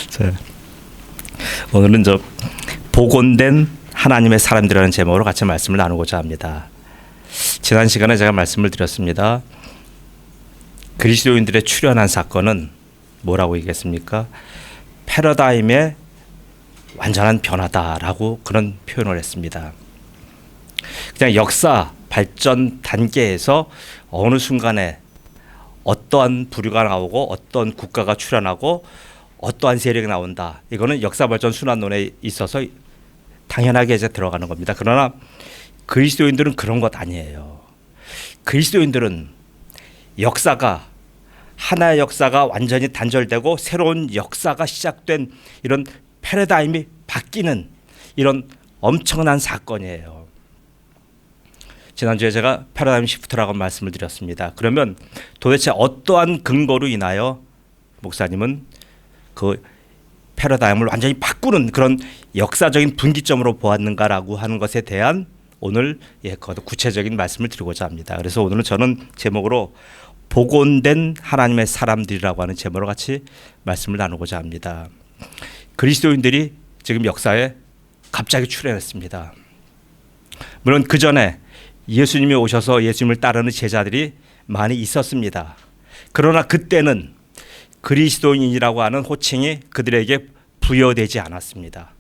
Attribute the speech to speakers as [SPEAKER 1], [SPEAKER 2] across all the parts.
[SPEAKER 1] 자, 오늘은 복원된 하나님의 사람들이라는 제목으로 같이 말씀을 나누고자 합니다. 지난 시간에 제가 말씀을 드렸습니다. 그리스도인들의 출현한 사건은 뭐라고 얘기했습니까? 패러다임의 완전한 변화다라고 그런 표현을 했습니다. 그냥 역사 발전 단계에서 어느 순간에 어떠한 부류가 나오고 어떤 국가가 출현하고 어떠한 세력이 나온다. 이거는 역사 발전 순환론에 있어서 당연하게 이제 들어가는 겁니다. 그러나 그리스도인들은 그런 것 아니에요. 그리스도인들은 하나의 역사가 완전히 단절되고 새로운 역사가 시작된 이런 패러다임이 바뀌는 이런 엄청난 사건이에요. 지난주에 제가 패러다임 시프트라고 말씀을 드렸습니다. 그러면 도대체 어떠한 근거로 인하여 목사님은 그 패러다임을 완전히 바꾸는 그런 역사적인 분기점으로 보았는가라고 하는 것에 대한 오늘 구체적인 말씀을 드리고자 합니다. 그래서 오늘은 저는 제목으로 복원된 하나님의 사람들이라고 하는 제목으로 같이 말씀을 나누고자 합니다. 그리스도인들이 지금 역사에 갑자기 출현했습니다. 물론 그 전에 예수님이 오셔서 예수님을 따르는 제자들이 많이 있었습니다. 그러나 그때는 그리스도인이라고 하는 호칭이 그들에게 부여되지 않았습니다.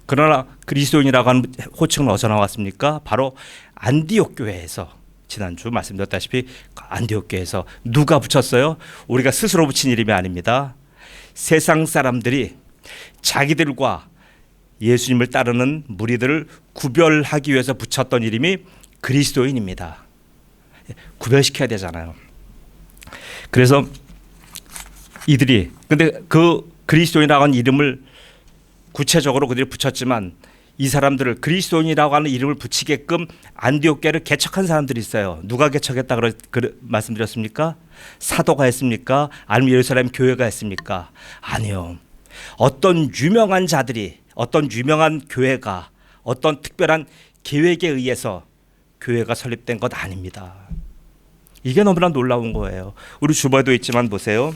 [SPEAKER 1] 그러나 그리스도인이라고 하는 호칭은 어디서 나왔습니까? 바로 안디옥 교회에서, 지난주 말씀드렸다시피 안디옥 교회에서 누가 붙였어요? 우리가 스스로 붙인 이름이 아닙니다. 세상 사람들이 자기들과 예수님을 따르는 무리들을 구별하기 위해서 붙였던 이름이 그리스도인입니다. 구별시켜야 되잖아요. 그래서 근데 그 그리스도인이라고 하는 이름을 구체적으로 그들이 붙였지만 이 사람들을 그리스도인이라고 하는 이름을 붙이게끔 안디옥 교회를 개척한 사람들이 있어요. 누가 개척했다 말씀드렸습니까? 사도가 했습니까? 아니면 예루살렘 교회가 했습니까? 아니요. 어떤 유명한 자들이, 어떤 유명한 교회가, 어떤 특별한 계획에 의해서 교회가 설립된 것 아닙니다. 이게 너무나 놀라운 거예요. 우리 주보에도 있지만 보세요.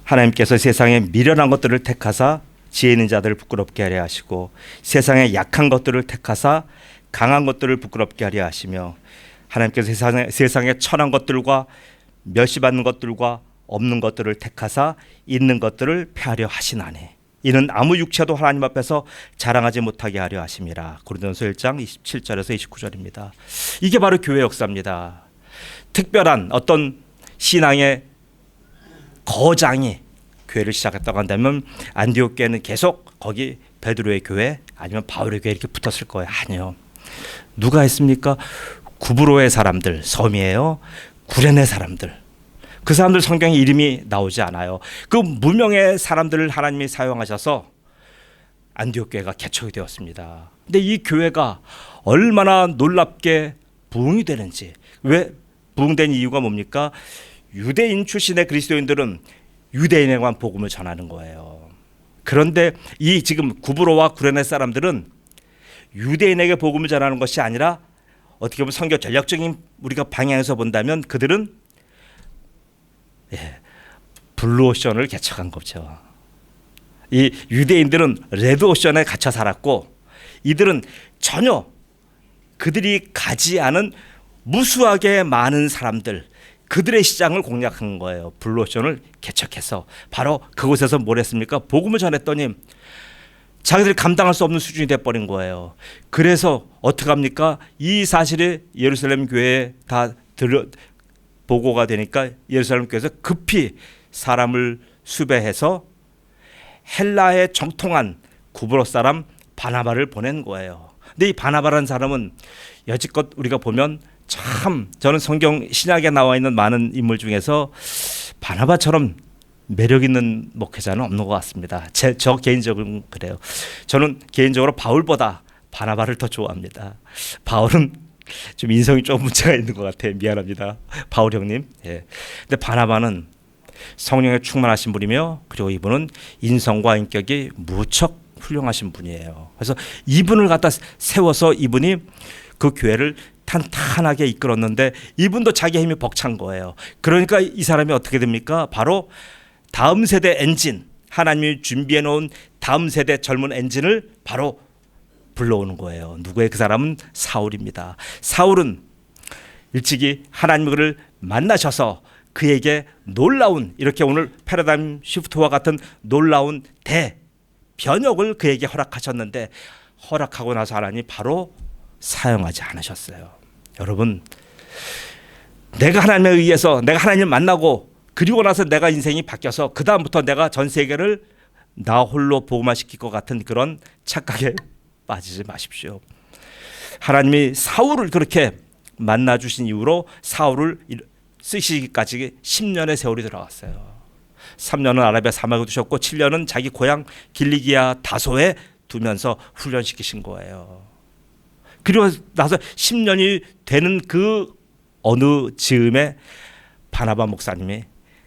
[SPEAKER 1] 하나님께서 세상에 미련한 것들을 택하사 지혜 있는 자들을 부끄럽게 하려 하시고 세상에 약한 것들을 택하사 강한 것들을 부끄럽게 하려 하시며 하나님께서 세상에 천한 것들과 멸시받는 것들과 없는 것들을 택하사 있는 것들을 폐하려 하시나니 이는 아무 육체도 하나님 앞에서 자랑하지 못하게 하려 하심이라. 고린도전서 1장 27절에서 29절입니다. 이게 바로 교회 역사입니다. 특별한 어떤 신앙의 거장이 교회를 시작했다고 한다면 안디옥 교회는 계속 거기 베드로의 교회 아니면 바울의 교회 이렇게 붙었을 거예요. 아니요. 누가 했습니까? 구브로의 사람들, 섬이에요. 구레네 사람들. 그 사람들 성경에 이름이 나오지 않아요. 그 무명의 사람들을 하나님이 사용하셔서 안디옥 교회가 개척이 되었습니다. 근데 이 교회가 얼마나 놀랍게 부흥이 되는지, 왜 부흥된 이유가 뭡니까? 유대인 출신의 그리스도인들은 유대인에게만 복음을 전하는 거예요. 그런데 이 지금 구브로와 구레네 사람들은 유대인에게 복음을 전하는 것이 아니라 어떻게 보면 성경 전략적인 우리가 방향에서 본다면 그들은 블루오션을 개척한 거죠. 이 유대인들은 레드오션에 갇혀 살았고 이들은 전혀 그들이 가지 않은 무수하게 많은 사람들, 그들의 시장을 공략한 거예요. 블루오션을 개척해서 바로 그곳에서 뭘 했습니까? 복음을 전했더니 자기들이 감당할 수 없는 수준이 돼버린 거예요. 그래서 어떻게 합니까? 이 사실이 예루살렘 교회에 다 보고가 되니까 예루살렘 교회에서 급히 사람을 수배해서 헬라에 정통한 구브로 사람 바나바를 보낸 거예요. 근데 이 바나바라는 사람은 여지껏 우리가 보면 참 저는 성경 신약에 나와 있는 많은 인물 중에서 바나바처럼 매력 있는 목회자는 없는 것 같습니다. 저 개인적으로 그래요. 저는 개인적으로 바울보다 바나바를 더 좋아합니다. 바울은 좀 인성이 좀 문제가 있는 것 같아요. 미안합니다, 바울 형님. 예. 근데 바나바는 성령에 충만하신 분이며 그리고 이분은 인성과 인격이 무척 훌륭하신 분이에요. 그래서 이분을 갖다 세워서 이분이 그 교회를 탄탄하게 이끌었는데 이분도 자기 힘이 벅찬 거예요. 그러니까 이 사람이 어떻게 됩니까? 바로 다음 세대 엔진, 하나님이 준비해 놓은 다음 세대 젊은 엔진을 바로 불러오는 거예요. 누구의? 그 사람은 사울입니다. 사울은 일찍이 하나님을 만나셔서 그에게 놀라운, 이렇게 오늘 패러다임 시프트와 같은 놀라운 대변혁을 그에게 허락하셨는데, 허락하고 나서 하나님이 바로 사용하지 않으셨어요. 여러분, 내가 하나님에 의해서 내가 하나님을 만나고 그리고 나서 내가 인생이 바뀌어서 그 다음부터 내가 전 세계를 나 홀로 복음화시킬 것 같은 그런 착각에 빠지지 마십시오. 하나님이 사울을 그렇게 만나주신 이후로 사울을 쓰시기까지 10년의 세월이 들어갔어요. 3년은 아라비아 사막에 두셨고 7년은 자기 고향 길리기아 다소에 두면서 훈련시키신 거예요. 그리고 나서 10년이 되는 그 어느 즈음에 바나바 목사님이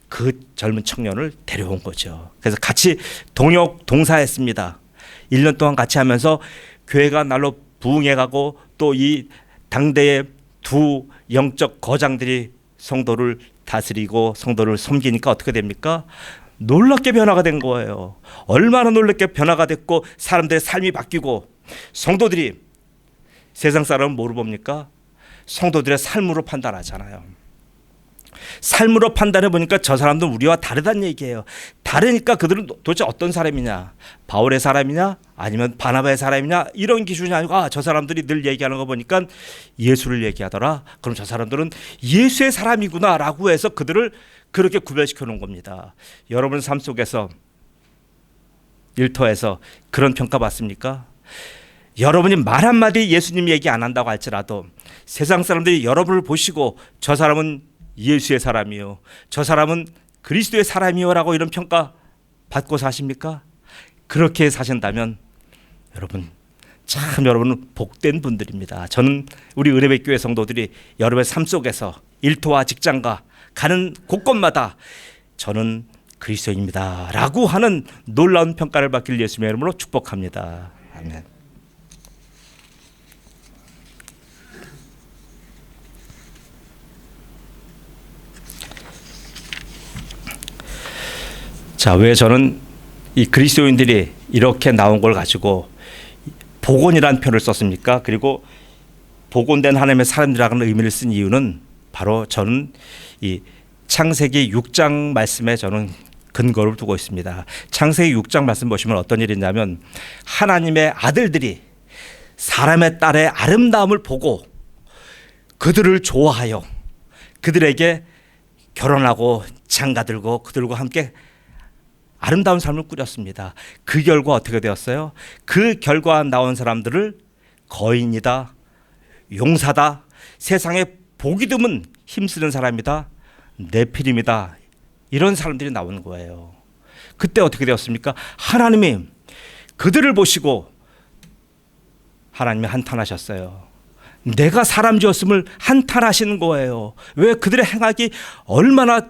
[SPEAKER 1] 그 젊은 청년을 데려온 거죠. 그래서 같이 동역동사했습니다. 1년 동안 같이 하면서 교회가 날로 부흥해가고 또 이 당대의 두 영적 거장들이 성도를 다스리고 성도를 섬기니까 어떻게 됩니까? 놀랍게 변화가 된 거예요. 얼마나 놀랍게 변화가 됐고 사람들의 삶이 바뀌고, 성도들이, 세상 사람은 뭐로 봅니까? 성도들의 삶으로 판단하잖아요. 삶으로 판단해 보니까 저 사람도 우리와 다르다는 얘기예요. 다르니까 그들은 도대체 어떤 사람이냐, 바울의 사람이냐 아니면 바나바의 사람이냐, 이런 기준이 아니고, 아, 저 사람들이 늘 얘기하는 거 보니까 예수를 얘기하더라, 그럼 저 사람들은 예수의 사람이구나 라고 해서 그들을 그렇게 구별시켜 놓은 겁니다. 여러분 삶 속에서, 일터에서 그런 평가 받습니까? 여러분이 말 한마디 예수님 얘기 안 한다고 할지라도 세상 사람들이 여러분을 보시고 저 사람은 예수의 사람이요, 저 사람은 그리스도의 사람이요 라고 이런 평가 받고 사십니까? 그렇게 사신다면 여러분, 참 여러분은 복된 분들입니다. 저는 우리 은혜백교회 성도들이 여러분의 삶 속에서 일터와 직장과 가는 곳곳마다 저는 그리스도인입니다 라고 하는 놀라운 평가를 받길 예수님의 이름으로 축복합니다. 아멘. 자, 왜 저는 이 그리스도인들이 이렇게 나온 걸 가지고 복원이라는 표현을 썼습니까? 그리고 복원된 하나님의 사람들이라는 의미를 쓴 이유는 바로 저는 이 창세기 6장 말씀에 저는 근거를 두고 있습니다. 창세기 6장 말씀 보시면 어떤 일이 있냐면, 하나님의 아들들이 사람의 딸의 아름다움을 보고 그들을 좋아하여 그들에게 결혼하고 장가들고 그들과 함께 아름다운 삶을 꾸렸습니다. 그 결과 어떻게 되었어요? 그 결과 나온 사람들을 거인이다, 용사다, 세상에 보기 드문 힘쓰는 사람이다, 네피림이다, 이런 사람들이 나오는 거예요. 그때 어떻게 되었습니까? 하나님이 그들을 보시고 하나님이 한탄하셨어요. 내가 사람 지었음을 한탄하시는 거예요. 왜? 그들의 행악이 얼마나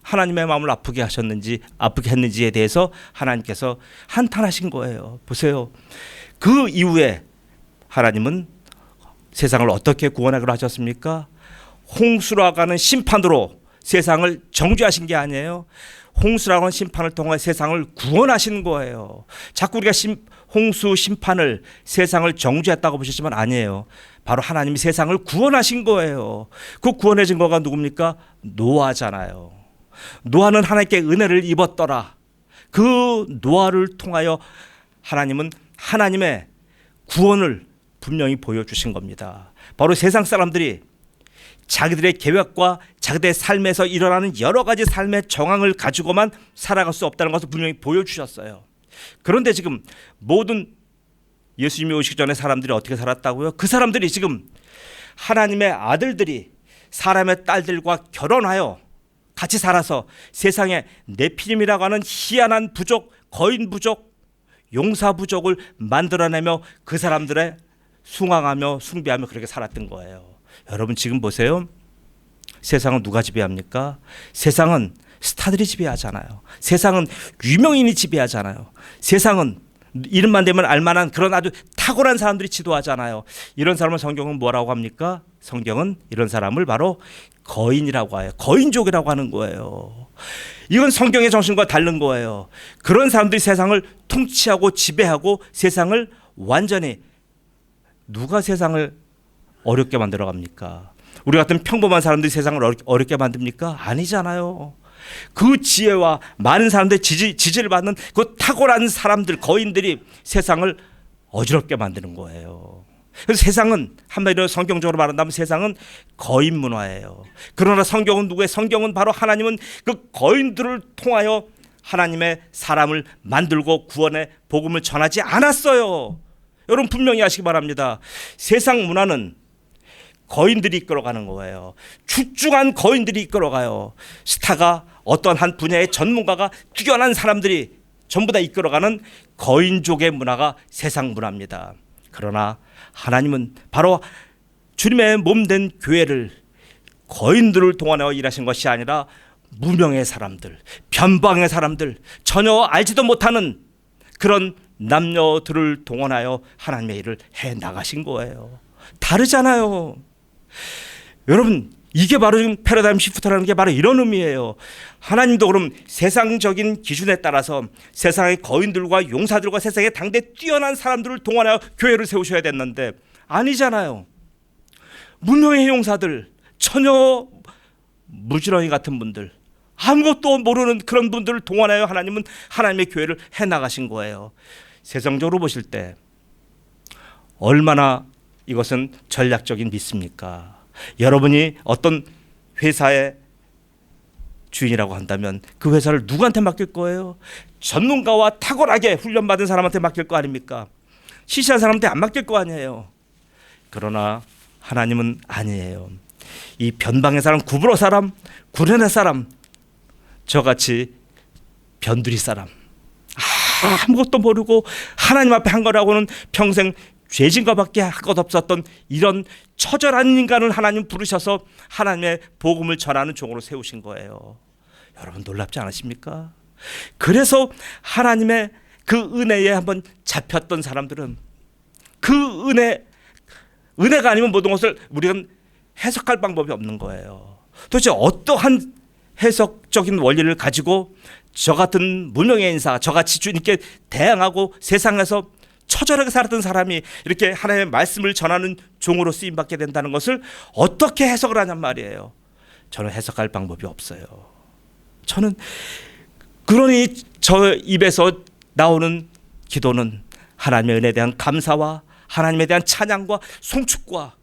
[SPEAKER 1] 하나님의 마음을 아프게 했는지에 대해서 하나님께서 한탄하신 거예요. 보세요. 그 이후에 하나님은 세상을 어떻게 구원하기로 하셨습니까? 홍수라고 하는 심판으로 세상을 정죄하신 게 아니에요. 홍수라고 하는 심판을 통해 세상을 구원하신 거예요. 자꾸 우리가 홍수 심판을 세상을 정죄했다고 보셨지만 아니에요. 바로 하나님이 세상을 구원하신 거예요. 그 구원의 증거가 누굽니까? 노아잖아요. 노아는 하나님께 은혜를 입었더라. 그 노아를 통하여 하나님은 하나님의 구원을 분명히 보여주신 겁니다. 바로 세상 사람들이 자기들의 계획과 자기들의 삶에서 일어나는 여러 가지 삶의 정황을 가지고만 살아갈 수 없다는 것을 분명히 보여주셨어요. 그런데 지금 모든 예수님이 오시기 전에 사람들이 어떻게 살았다고요? 그 사람들이 지금 하나님의 아들들이 사람의 딸들과 결혼하여 같이 살아서 세상에 네피림이라고 하는 희한한 부족, 거인 부족, 용사 부족을 만들어내며 그 사람들의 숭앙하며 숭배하며 그렇게 살았던 거예요. 여러분 지금 보세요. 세상은 누가 지배합니까? 세상은 스타들이 지배하잖아요. 세상은 유명인이 지배하잖아요. 세상은 이름만 되면 알만한 그런 아주 탁월한 사람들이 지도하잖아요. 이런 사람을 성경은 뭐라고 합니까? 성경은 이런 사람을 바로 거인이라고 해요. 거인족이라고 하는 거예요. 이건 성경의 정신과 다른 거예요. 그런 사람들이 세상을 통치하고 지배하고 세상을 완전히, 누가 세상을 어렵게 만들어 갑니까? 우리 같은 평범한 사람들이 세상을 어렵게 만듭니까? 아니잖아요. 그 지혜와 많은 사람들의 지지를 받는 그 탁월한 사람들, 거인들이 세상을 어지럽게 만드는 거예요. 그래서 세상은, 한마디로 성경적으로 말한다면 세상은 거인 문화예요. 그러나 성경은 누구의? 성경은 바로 하나님은 그 거인들을 통하여 하나님의 사람을 만들고 구원의 복음을 전하지 않았어요. 여러분 분명히 아시기 바랍니다. 세상 문화는 거인들이 이끌어가는 거예요. 출중한 거인들이 이끌어가요. 스타가, 어떤 한 분야의 전문가가, 뛰어난 사람들이 전부 다 이끌어가는 거인족의 문화가 세상 문화입니다. 그러나 하나님은 바로 주님의 몸된 교회를 거인들을 동원하여 일하신 것이 아니라 무명의 사람들, 변방의 사람들, 전혀 알지도 못하는 그런 남녀들을 동원하여 하나님의 일을 해 나가신 거예요. 다르잖아요. 여러분, 이게 바로 지금 패러다임 시프트라는 게 바로 이런 의미예요. 하나님도 그럼 세상적인 기준에 따라서 세상의 거인들과 용사들과 세상의 당대 뛰어난 사람들을 동원하여 교회를 세우셔야 됐는데 아니잖아요. 무명의 용사들, 전혀 무지렁이 같은 분들, 아무것도 모르는 그런 분들을 동원하여 하나님은 하나님의 교회를 해나가신 거예요. 세상적으로 보실 때 얼마나 이것은 전략적인 미스입니까? 여러분이 어떤 회사의 주인이라고 한다면 그 회사를 누구한테 맡길 거예요? 전문가와 탁월하게 훈련받은 사람한테 맡길 거 아닙니까? 시시한 사람한테 안 맡길 거 아니에요. 그러나 하나님은 아니에요. 이 변방의 사람, 구부러 사람, 구련의 사람, 저같이 변두리 사람, 아무것도 모르고 하나님 앞에 한 거라고는 평생 죄진과밖에 할 것 없었던 이런 처절한 인간을 하나님 부르셔서 하나님의 복음을 전하는 종으로 세우신 거예요. 여러분 놀랍지 않으십니까? 그래서 하나님의 그 은혜에 한번 잡혔던 사람들은 그 은혜가 아니면 모든 것을 우리는 해석할 방법이 없는 거예요. 도대체 어떠한 해석적인 원리를 가지고 저 같은 무명의 인사, 저같이 주님께 대항하고 세상에서 처절하게 살았던 사람이 이렇게 하나님의 말씀을 전하는 종으로 쓰임받게 된다는 것을 어떻게 해석을 하냔 말이에요. 저는 해석할 방법이 없어요. 저는 그러니 저 입에서 나오는 기도는 하나님의 은혜에 대한 감사와 하나님에 대한 찬양과 송축과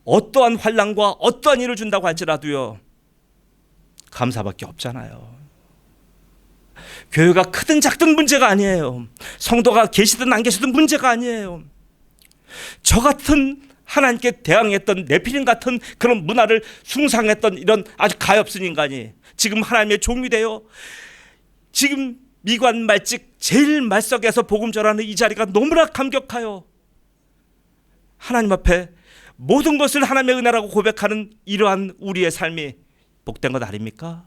[SPEAKER 1] 어떠한 환난과 어떠한 일을 준다고 할지라도요 감사밖에 없잖아요. 교회가 크든 작든 문제가 아니에요. 성도가 계시든 안 계시든 문제가 아니에요. 저 같은 하나님께 대항했던 네피림 같은 그런 문화를 숭상했던 이런 아주 가엾은 인간이 지금 하나님의 종이 되어 지금 미관 말직 제일 말석에서 복음 전하는 이 자리가 너무나 감격하여 하나님 앞에 모든 것을 하나님의 은혜라고 고백하는 이러한 우리의 삶이 복된 것 아닙니까?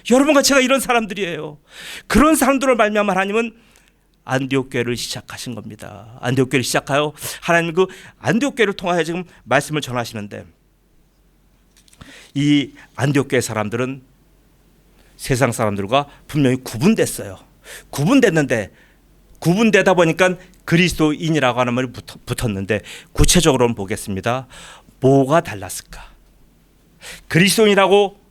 [SPEAKER 1] 여러분과 제가 이런 사람들이에요. 그런 사람들을 말미암아 하나님은 안디옥 교회를 시작하신 겁니다. 안디옥 교회를 시작하여 하나님 그 안디옥 교회를 통하여 지금 말씀을 전하시는데 이 안디옥 교회 사람들은 세상 사람들과 분명히 구분됐어요. 구분되다 보니까 그리스도인이라고 하는 말이 붙었는데 구체적으로는 보겠습니다. 뭐가 달랐을까? 그리스도인이라고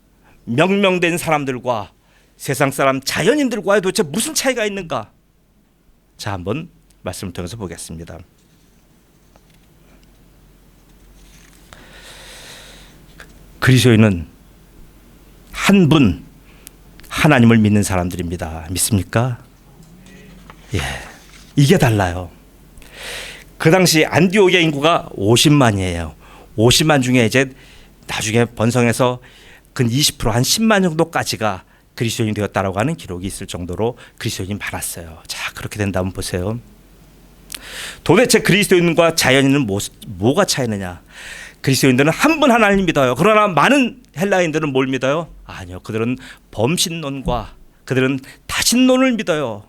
[SPEAKER 1] 명명된 사람들과 세상 사람 자연인들과의 도대체 무슨 차이가 있는가? 자, 한번 말씀을 통해서 보겠습니다. 그리스도인은 한 분 하나님을 믿는 사람들입니다. 믿습니까? 예, 이게 달라요. 그 당시 안디옥의 인구가 50만이에요. 50만 중에 이제 나중에 번성해서 근 20% 한 10만 정도까지가 그리스도인이 되었다라고 하는 기록이 있을 정도로 그리스도인이 많았어요. 자, 그렇게 된다면 보세요. 도대체 그리스도인과 자연인은 뭐가 차이느냐? 그리스도인들은 한 분 하나님 믿어요. 그러나 많은 헬라인들은 뭘 믿어요? 아니요, 그들은 범신론과 그들은 다신론을 믿어요.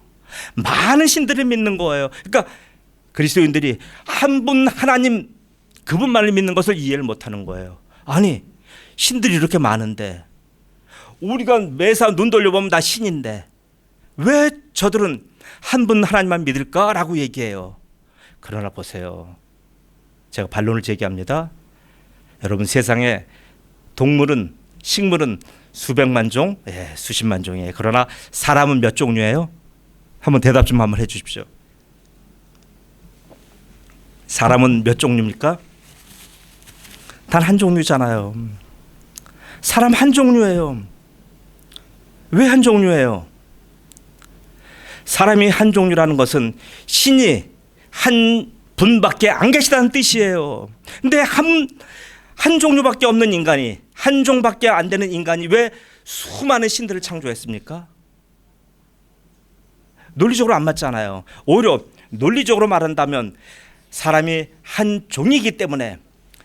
[SPEAKER 1] 많은 신들을 믿는 거예요. 그러니까 그리스도인들이 한 분 하나님 그분만을 믿는 것을 이해를 못하는 거예요. 아니 신들이 이렇게 많은데 우리가 매사 눈 돌려보면 다 신인데 왜 저들은 한 분 하나님만 믿을까라고 얘기해요. 그러나 보세요. 제가 반론을 제기합니다. 여러분 세상에 동물은 식물은 수백만 종, 수십만 종이에요. 그러나 사람은 몇 종류예요? 한번 대답 좀 한번 해주십시오. 사람은 몇 종류입니까? 단 한 종류잖아요. 사람 한 종류예요. 왜 한 종류예요? 사람이 한 종류라는 것은 신이 한 분밖에 안 계시다는 뜻이에요. 근데 한 종류밖에 없는 인간이, 한 종밖에 안 되는 인간이 왜 수많은 신들을 창조했습니까? 논리적으로 안 맞잖아요. 오히려 논리적으로 말한다면 사람이 한 종이기 때문에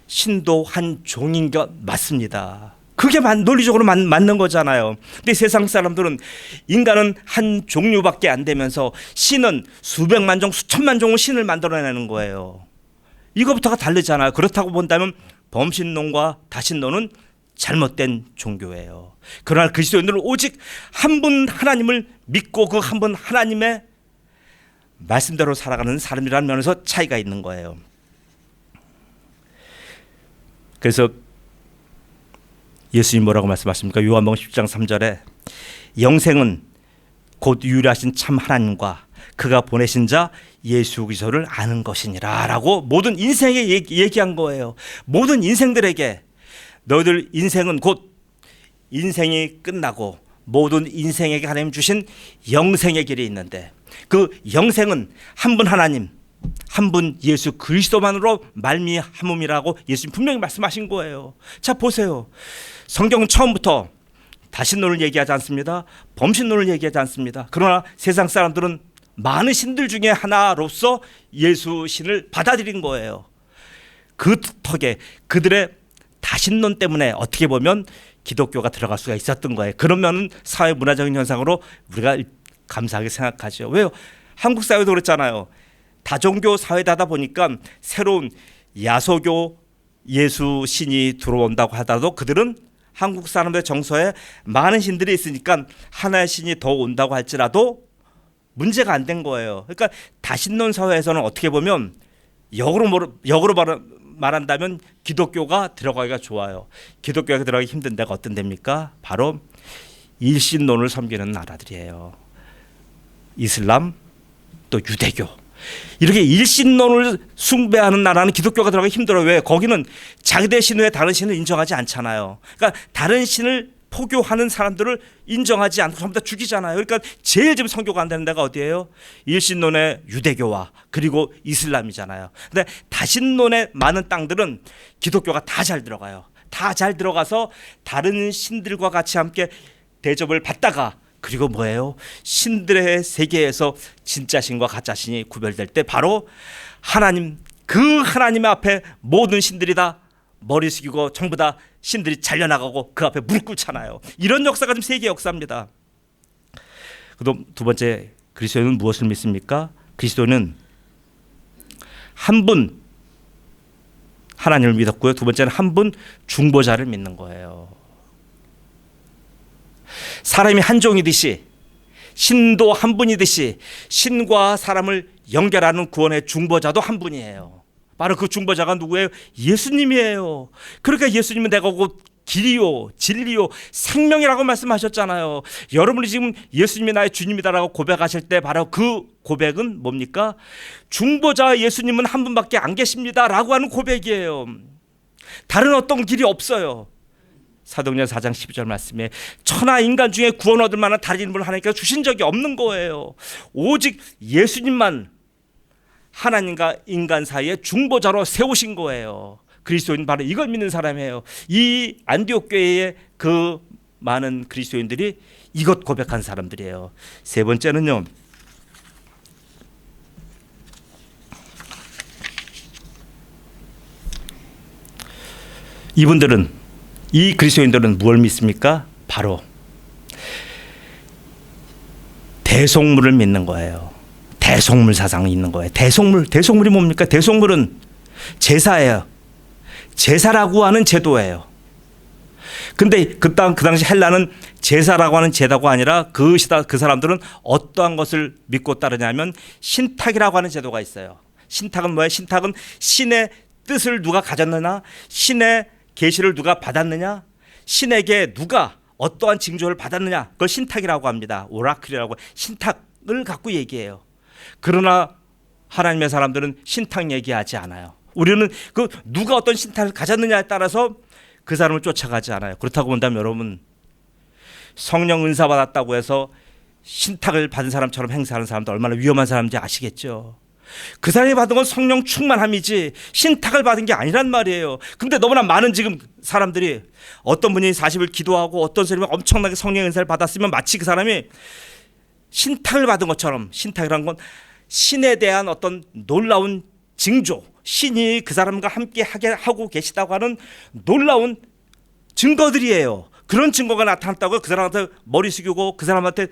[SPEAKER 1] 신도 한 종인 것 맞습니다. 그게 논리적으로 맞는 거잖아요. 근데 세상 사람들은 인간은 한 종류밖에 안 되면서 신은 수백만 종, 수천만 종의 신을 만들어내는 거예요. 이것부터가 다르잖아요. 그렇다고 본다면 범신론과 다신론은 잘못된 종교예요. 그러나 그리스도인들은 오직 한 분 하나님을 믿고 그 한 분 하나님의 말씀대로 살아가는 사람이라는 면에서 차이가 있는 거예요. 그래서 예수님 뭐라고 말씀하십니까? 요한복음 10장 3절에 영생은 곧 유일하신 참 하나님과 그가 보내신 자 예수 그리스도를 아는 것이니라 라고 모든 인생에 얘기한 거예요. 모든 인생들에게 너희들 인생은 곧 인생이 끝나고 모든 인생에게 하나님 주신 영생의 길이 있는데 그 영생은 한 분 하나님 한 분 예수 그리스도만으로 말미암음이라고 예수님 분명히 말씀하신 거예요. 자 보세요. 성경은 처음부터 다신론을 얘기하지 않습니다. 범신론을 얘기하지 않습니다. 그러나 세상 사람들은 많은 신들 중에 하나로서 예수 신을 받아들인 거예요. 그 덕에 그들의 다신론 때문에 어떻게 보면 기독교가 들어갈 수가 있었던 거예요. 그러면 사회 문화적인 현상으로 우리가 감사하게 생각하죠. 왜요? 한국 사회도 그랬잖아요. 다종교 사회다 보니까 새로운 야소교 예수 신이 들어온다고 하더라도 그들은 한국 사람들의 정서에 많은 신들이 있으니까 하나의 신이 더 온다고 할지라도 문제가 안 된 거예요. 그러니까 다신론 사회에서는 어떻게 보면 역으로 말한다면 기독교가 들어가기가 좋아요. 기독교가 들어가기 힘든 데가 어떤 데입니까? 바로 일신론을 섬기는 나라들이에요. 이슬람 또 유대교 이렇게 일신론을 숭배하는 나라는 기독교가 들어가기 힘들어요. 왜? 거기는 자기들 신 외에 다른 신을 인정하지 않잖아요. 그러니까 다른 신을 포교하는 사람들을 인정하지 않고 전부 다 죽이잖아요. 그러니까 제일 지금 선교가 안 되는 데가 어디예요? 일신론의 유대교와 그리고 이슬람이잖아요. 근데 다신론의 많은 땅들은 기독교가 다 잘 들어가요. 다 잘 들어가서 다른 신들과 같이 함께 대접을 받다가 그리고 뭐예요? 신들의 세계에서 진짜 신과 가짜 신이 구별될 때 바로 하나님 그 하나님 앞에 모든 신들이 다 머리 숙이고 전부 다 신들이 잘려나가고 그 앞에 무릎 꿇잖아요. 이런 역사가 지금 세계 역사입니다. 그다음 두 번째 그리스도인은 무엇을 믿습니까? 그리스도는 한 분 하나님을 믿었고요. 두 번째는 한 분 중보자를 믿는 거예요. 사람이 한 종이듯이 신도 한 분이듯이 신과 사람을 연결하는 구원의 중보자도 한 분이에요. 바로 그 중보자가 누구예요? 예수님이에요. 그러니까 예수님은 내가 곧 길이요 진리요 생명이라고 말씀하셨잖아요. 여러분이 지금 예수님이 나의 주님이다라고 고백하실 때 바로 그 고백은 뭡니까? 중보자 예수님은 한 분밖에 안 계십니다라고 하는 고백이에요. 다른 어떤 길이 없어요. 사도행전 4장 12절 말씀에 천하 인간 중에 구원 얻을 만한 다른 이름을 하나님께서 주신 적이 없는 거예요. 오직 예수님만 하나님과 인간 사이에 중보자로 세우신 거예요. 그리스도인 바로 이걸 믿는 사람이에요. 이 안디옥 교회의 그 많은 그리스도인들이 이것 고백한 사람들이에요. 세 번째는요. 이 그리스도인들은 무엇을 믿습니까? 바로 대속물을 믿는 거예요. 대속물 사상이 있는 거예요. 대속물이 뭡니까? 대속물은 제사예요. 제사라고 하는 제도예요. 근데 그 당시 헬라는 제사라고 하는 제도가 아니라 그 사람들은 어떠한 것을 믿고 따르냐면 신탁이라고 하는 제도가 있어요. 신탁은 뭐예요? 신탁은 신의 뜻을 누가 가졌느냐, 신의 계시를 누가 받았느냐, 신에게 누가 어떠한 징조를 받았느냐, 그걸 신탁이라고 합니다. 오라클이라고 신탁을 갖고 얘기해요. 그러나 하나님의 사람들은 신탁 얘기하지 않아요. 우리는 그 누가 어떤 신탁을 가졌느냐에 따라서 그 사람을 쫓아가지 않아요. 그렇다고 본다면 여러분, 성령 은사 받았다고 해서 신탁을 받은 사람처럼 행세하는 사람도 얼마나 위험한 사람인지 아시겠죠? 그 사람이 받은 건 성령 충만함이지 신탁을 받은 게 아니란 말이에요. 근데 너무나 많은 지금 사람들이 어떤 분이 40일 기도하고 어떤 사람이 엄청나게 성령 은사를 받았으면 마치 그 사람이 신탁을 받은 것처럼, 신탁이란 건 신에 대한 어떤 놀라운 징조, 신이 그 사람과 함께 하고 계시다고 하는 놀라운 증거들이에요. 그런 증거가 나타났다고 그 사람한테 머리 숙이고 그 사람한테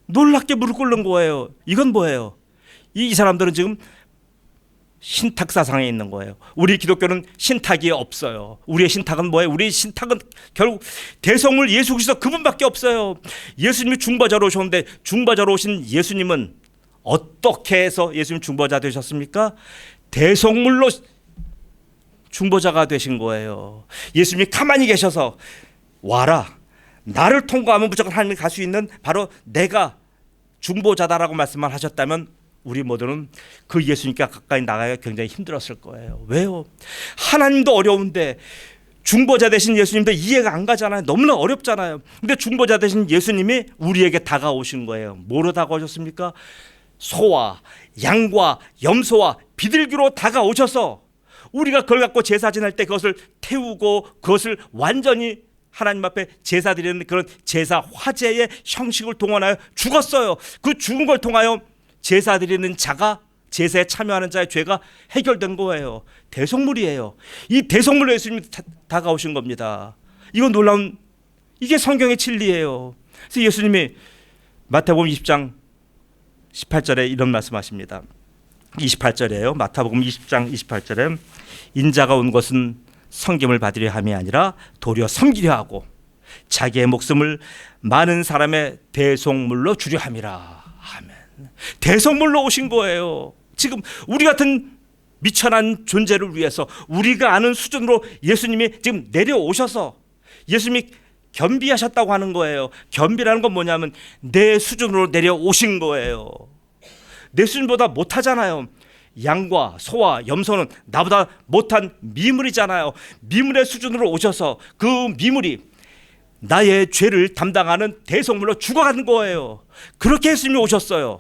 [SPEAKER 1] 놀랍게 무릎 꿇는 거예요. 이건 뭐예요? 이 사람들은 지금 신탁 사상에 있는 거예요. 우리 기독교는 신탁이 없어요. 우리의 신탁은 뭐예요? 우리의 신탁은 결국 대성물 예수 그리스도 그분밖에 없어요. 예수님이 중보자로 오셨는데 중보자로 오신 예수님은 어떻게 해서 예수님 중보자 되셨습니까? 대성물로 중보자가 되신 거예요. 예수님이 가만히 계셔서 와라, 나를 통과하면 무조건 하나님이 갈 수 있는 바로 내가 중보자다라고 말씀을 하셨다면 우리 모두는 그 예수님께 가까이 나가기가 굉장히 힘들었을 거예요. 왜요? 하나님도 어려운데 중보자 되신 예수님도 이해가 안 가잖아요. 너무나 어렵잖아요. 근데 중보자 되신 예수님이 우리에게 다가오신 거예요. 뭐로 다가오셨습니까? 소와 양과 염소와 비둘기로 다가오셔서 우리가 그걸 갖고 제사 지낼 때 그것을 태우고 그것을 완전히 하나님 앞에 제사 드리는 그런 제사 화제의 형식을 동원하여 죽었어요. 그 죽은 걸 통하여 제사 드리는 자가, 제사에 참여하는 자의 죄가 해결된 거예요. 대속물이에요. 이 대속물로 예수님이 다가오신 겁니다. 이건 놀라운, 이게 성경의 진리예요. 그래서 예수님이 마태복음 20장 18절에 이런 말씀하십니다. 28절이에요. 마태복음 20장 28절에 인자가 온 것은 섬김을 받으려 함이 아니라 도리어 섬기려 하고 자기의 목숨을 많은 사람의 대속물로 주려 함이라. 아멘. 대속물로 오신 거예요. 지금 우리 같은 미천한 존재를 위해서 우리가 아는 수준으로 예수님이 지금 내려오셔서 예수님이 겸비하셨다고 하는 거예요. 겸비라는 건 뭐냐면 내 수준으로 내려오신 거예요. 내 수준보다 못하잖아요. 양과 소와 염소는 나보다 못한 미물이잖아요. 미물의 수준으로 오셔서 그 미물이 나의 죄를 담당하는 대속물로 죽어가는 거예요. 그렇게 예수님이 오셨어요.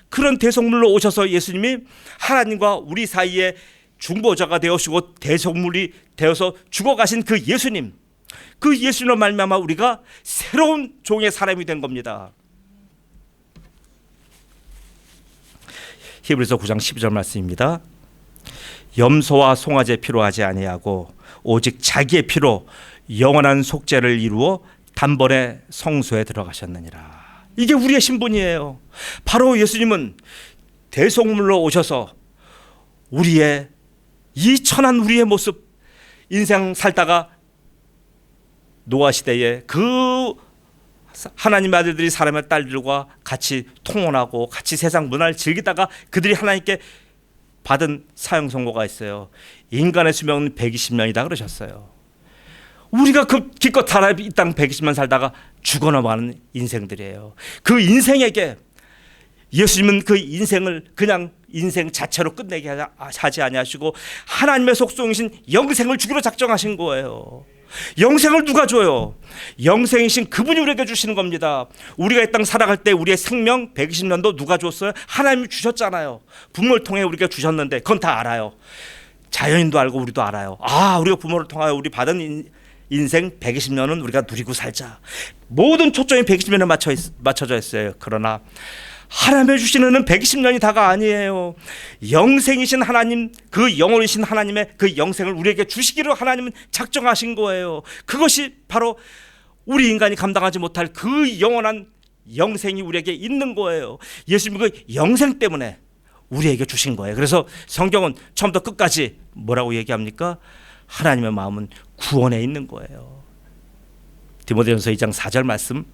[SPEAKER 1] 그런 대속물로 오셔서 예수님이 하나님과 우리 사이에 중보자가 되어시고 대속물이 되어서 죽어가신 그 예수님, 그 예수님으로 말미암아 우리가 새로운 종의 사람이 된 겁니다. 히브리서 9장 12절 말씀입니다. 염소와 송아지의 피로 하지 아니하고 오직 자기의 피로 영원한 속죄를 이루어 단번에 성소에 들어가셨느니라. 이게 우리의 신분이에요. 바로 예수님은 대속물로 오셔서 우리의 이 천한 우리의 모습, 인생 살다가 노아 시대에 그 하나님의 아들들이 사람의 딸들과 같이 통혼하고 같이 세상 문화를 즐기다가 그들이 하나님께 받은 사형 선고가 있어요. 인간의 수명은 120년이다 그러셨어요. 우리가 그 기껏 살아 이 땅 120년 살다가 죽어 넘어가는 인생들이에요. 그 인생에게 예수님은 그 인생을 그냥 인생 자체로 끝내게 하지 아니하시고 하나님의 속성이신 영생을 주기로 작정하신 거예요. 영생을 누가 줘요? 영생이신 그분이 우리에게 주시는 겁니다. 우리가 이 땅 살아갈 때 우리의 생명 120년도 누가 줬어요? 하나님이 주셨잖아요. 부모를 통해 우리가 주셨는데 그건 다 알아요. 자연인도 알고 우리도 알아요. 우리가 부모를 통하여 우리 받은 인생 120년은 우리가 누리고 살자. 모든 초점이 120년에 맞춰져 있어요. 그러나 하나님의 주시는 120년이 다가 아니에요. 영생이신 하나님, 그 영원이신 하나님의 그 영생을 우리에게 주시기로 하나님은 작정하신 거예요. 그것이 바로 우리 인간이 감당하지 못할 그 영원한 영생이 우리에게 있는 거예요. 예수님 그 영생 때문에 우리에게 주신 거예요. 그래서 성경은 처음부터 끝까지 뭐라고 얘기합니까? 하나님의 마음은 구원에 있는 거예요. 디모데전서 2장 4절 말씀,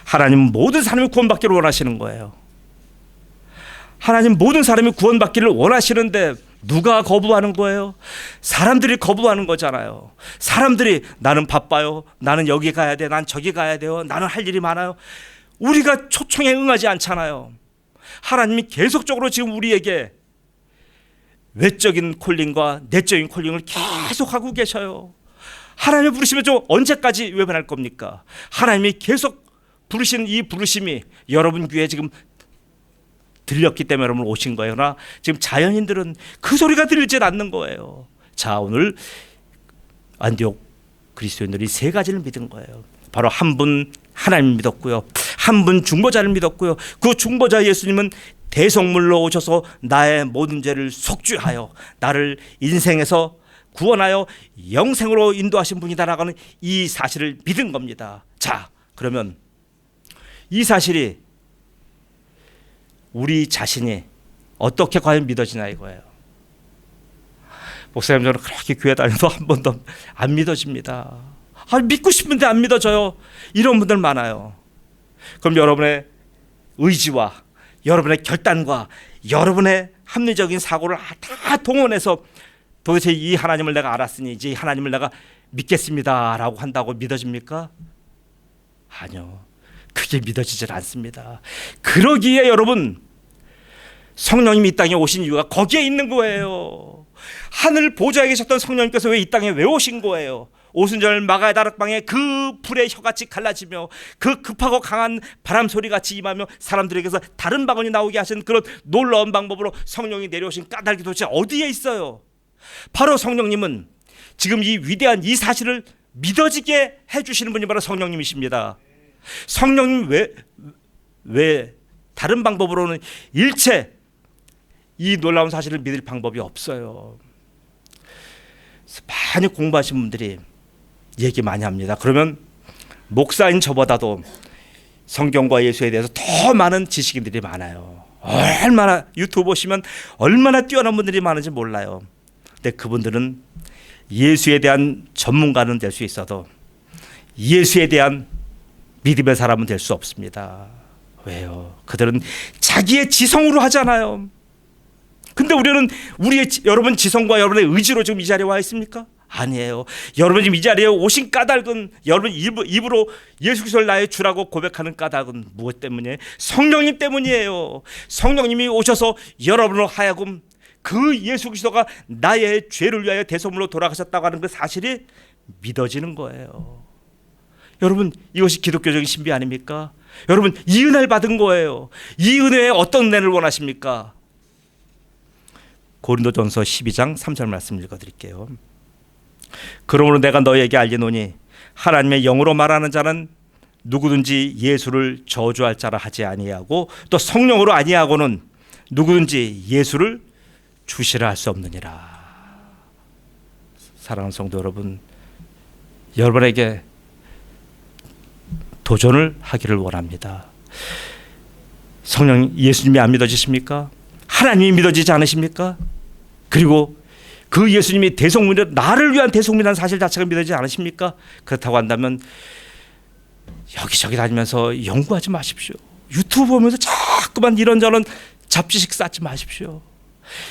[SPEAKER 1] 하나님은 모든 사람이 구원받기를 원하시는 거예요. 하나님 모든 사람이 구원받기를 원하시는데 누가 거부하는 거예요? 사람들이 거부하는 거잖아요. 사람들이 나는 바빠요, 나는 여기 가야 돼, 난 저기 가야 돼요, 나는 할 일이 많아요. 우리가 초청에 응하지 않잖아요. 하나님이 계속적으로 지금 우리에게 외적인 콜링과 내적인 콜링을 계속하고 계셔요. 하나님이 부르시면 좀 언제까지 외면할 겁니까? 하나님이 계속 부르신 이 부르심이 여러분 귀에 지금 들렸기 때문에 여러분 오신 거예요. 그러나 지금 자연인들은 그 소리가 들리질 않는 거예요. 자, 오늘 안디옥 그리스도인들이 세 가지를 믿은 거예요. 바로 한 분 하나님 믿었고요, 한 분 중보자를 믿었고요, 그 중보자 예수님은 대속물로 오셔서 나의 모든 죄를 속죄하여 나를 인생에서 구원하여 영생으로 인도하신 분이다라고 하는 이 사실을 믿은 겁니다. 자, 그러면 이 사실이 우리 자신이 어떻게 과연 믿어지나 이거예요. 목사님, 저는 그렇게 교회 다녀도 한 번도 안 믿어집니다. 믿고 싶은데 안 믿어져요. 이런 분들 많아요. 그럼 여러분의 의지와 여러분의 결단과 여러분의 합리적인 사고를 다 동원해서 도대체 이 하나님을 내가 알았으니 이제 이 하나님을 내가 믿겠습니다라고 한다고 믿어집니까? 아니요, 그게 믿어지질 않습니다. 그러기에 여러분, 성령님이 이 땅에 오신 이유가 거기에 있는 거예요. 하늘 보좌에 계셨던 성령님께서 왜 이 땅에 왜 오신 거예요? 오순절 마가의 다락방에 그 불의 혀같이 갈라지며 그 급하고 강한 바람 소리같이 임하며 사람들에게서 다른 방언이 나오게 하신 그런 놀라운 방법으로 성령이 내려오신 까닭이 도대체 어디에 있어요? 바로 성령님은 지금 이 위대한 이 사실을 믿어지게 해주시는 분이 바로 성령님이십니다. 성령님 왜 다른 방법으로는 일체 이 놀라운 사실을 믿을 방법이 없어요. 많이 공부하신 분들이 얘기 많이 합니다. 그러면 목사인 저보다도 성경과 예수에 대해서 더 많은 지식인들이 많아요. 얼마나 유튜브 보시면 얼마나 뛰어난 분들이 많은지 몰라요. 근데 그분들은 예수에 대한 전문가는 될 수 있어도 예수에 대한 믿음의 사람은 될 수 없습니다. 왜요? 그들은 자기의 지성으로 하잖아요. 근데 우리는 여러분 지성과 여러분의 의지로 지금 이 자리에 와 있습니까? 아니에요. 여러분 지금 이 자리에 오신 까닭은, 여러분 입으로 예수 그리스도를 나의 주라고 고백하는 까닭은 무엇 때문이에요? 성령님 때문이에요. 성령님이 오셔서 여러분으로 하여금 그 예수 그리스도가 나의 죄를 위하여 대속물로 돌아가셨다고 하는 그 사실이 믿어지는 거예요. 여러분, 이것이 기독교적인 신비 아닙니까? 여러분, 이 은혜를 받은 거예요. 이 은혜에 어떤 은혜를 원하십니까? 고린도전서 12장 3절 말씀 읽어드릴게요. 그러므로 내가 너에게 알리노니 하나님의 영으로 말하는 자는 누구든지 예수를 저주할 자라 하지 아니하고 또 성령으로 아니하고는 누구든지 예수를 주시라 할 수 없느니라. 사랑하는 성도 여러분, 여러분에게 도전을 하기를 원합니다. 성령 예수님이 안 믿어지십니까? 하나님이 믿어지지 않으십니까? 그리고 그 예수님이 대속물이 나를 위한 대속물이라는 사실 자체가 믿어지지 않으십니까? 그렇다고 한다면 여기저기 다니면서 연구하지 마십시오. 유튜브 보면서 자꾸만 이런저런 잡지식 쌓지 마십시오.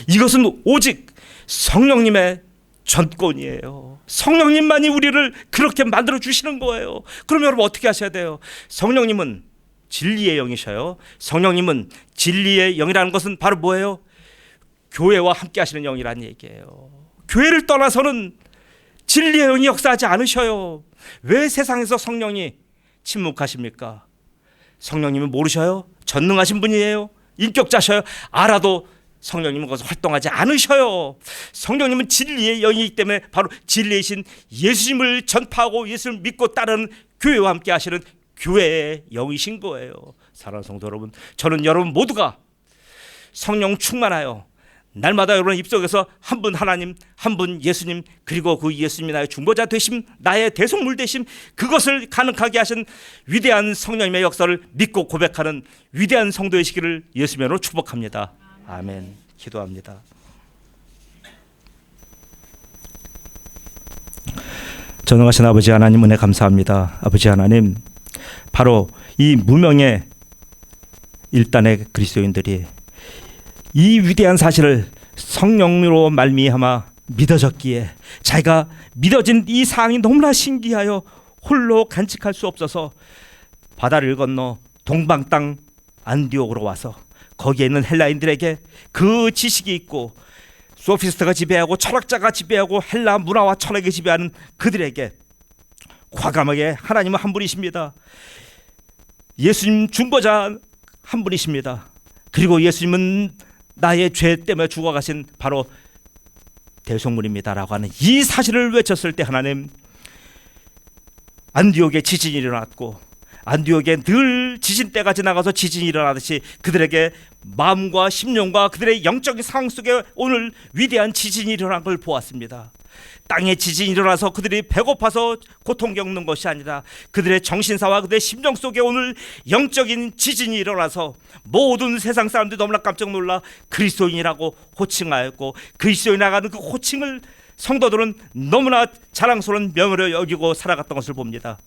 [SPEAKER 1] 이것은 오직 성령님의 전권이에요. 성령님만이 우리를 그렇게 만들어 주시는 거예요. 그럼 여러분 어떻게 하셔야 돼요? 성령님은 진리의 영이셔요. 성령님은 진리의 영이라는 것은 바로 뭐예요? 교회와 함께 하시는 영이라는 얘기예요. 교회를 떠나서는 진리의 영이 역사하지 않으셔요. 왜 세상에서 성령이 침묵하십니까? 성령님은 모르셔요? 전능하신 분이에요. 인격자셔요. 알아도 성령님은 거기서 활동하지 않으셔요. 성령님은 진리의 영이기 때문에 바로 진리이신 예수님을 전파하고 예수를 믿고 따르는 교회와 함께 하시는 교회의 영이신 거예요. 사랑하는 성도 여러분, 저는 여러분 모두가 성령 충만하여 날마다 여러분 입속에서 한 분 하나님, 한 분 예수님, 그리고 그 예수님이 나의 중보자 되심, 나의 대속물 되심, 그것을 가능하게 하신 위대한 성령님의 역사를 믿고 고백하는 위대한 성도이시기를 예수님으로 축복합니다. 아멘. 기도합니다. 전능하신 아버지 하나님, 은혜 감사합니다. 아버지 하나님, 바로 이 무명의 일단의 그리스도인들이 이 위대한 사실을 성령으로 말미암아 믿어졌기에 자기가 믿어진 이 사항이 너무나 신기하여 홀로 간직할 수 없어서 바다를 건너 동방 땅 안디옥으로 와서 거기에 있는 헬라인들에게 그 지식이 있고 소피스트가 지배하고 철학자가 지배하고 헬라 문화와 철학이 지배하는 그들에게 과감하게 하나님은 한 분이십니다. 예수님 중보자 한 분이십니다. 그리고 예수님은 나의 죄 때문에 죽어가신 바로 대속물입니다라고 하는 이 사실을 외쳤을 때 하나님, 안디옥에 지진이 일어났고 안디옥에 늘 지진대가 지나가서 지진이 일어나듯이 그들에게 마음과 심령과 그들의 영적인 상황 속에 오늘 위대한 지진이 일어난 걸 보았습니다. 땅에 지진이 일어나서 그들이 배고파서 고통 겪는 것이 아니라 그들의 정신사와 그들의 심령 속에 오늘 영적인 지진이 일어나서 모든 세상 사람들이 너무나 깜짝 놀라 그리스도인이라고 호칭하였고, 그리스도인이라고 하는 그 호칭을 성도들은 너무나 자랑스러운 명예로 여기고 살아갔던 것을 봅니다.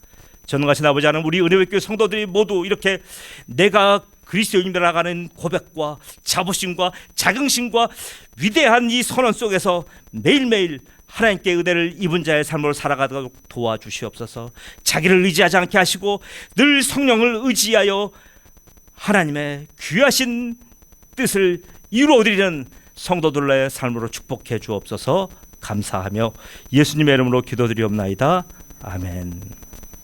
[SPEAKER 1] 전능하신 아버지 하나님, 우리 은혜교회 성도들이 모두 이렇게 내가 그리스도인이라고 하는 고백과 자부심과 자긍심과 위대한 이 선언 속에서 매일매일 하나님께 은혜를 입은 자의 삶으로 살아가도록 도와주시옵소서. 자기를 의지하지 않게 하시고 늘 성령을 의지하여 하나님의 귀하신 뜻을 이루어드리는 성도들의 삶으로 축복해 주옵소서. 감사하며 예수님의 이름으로 기도드리옵나이다. 아멘.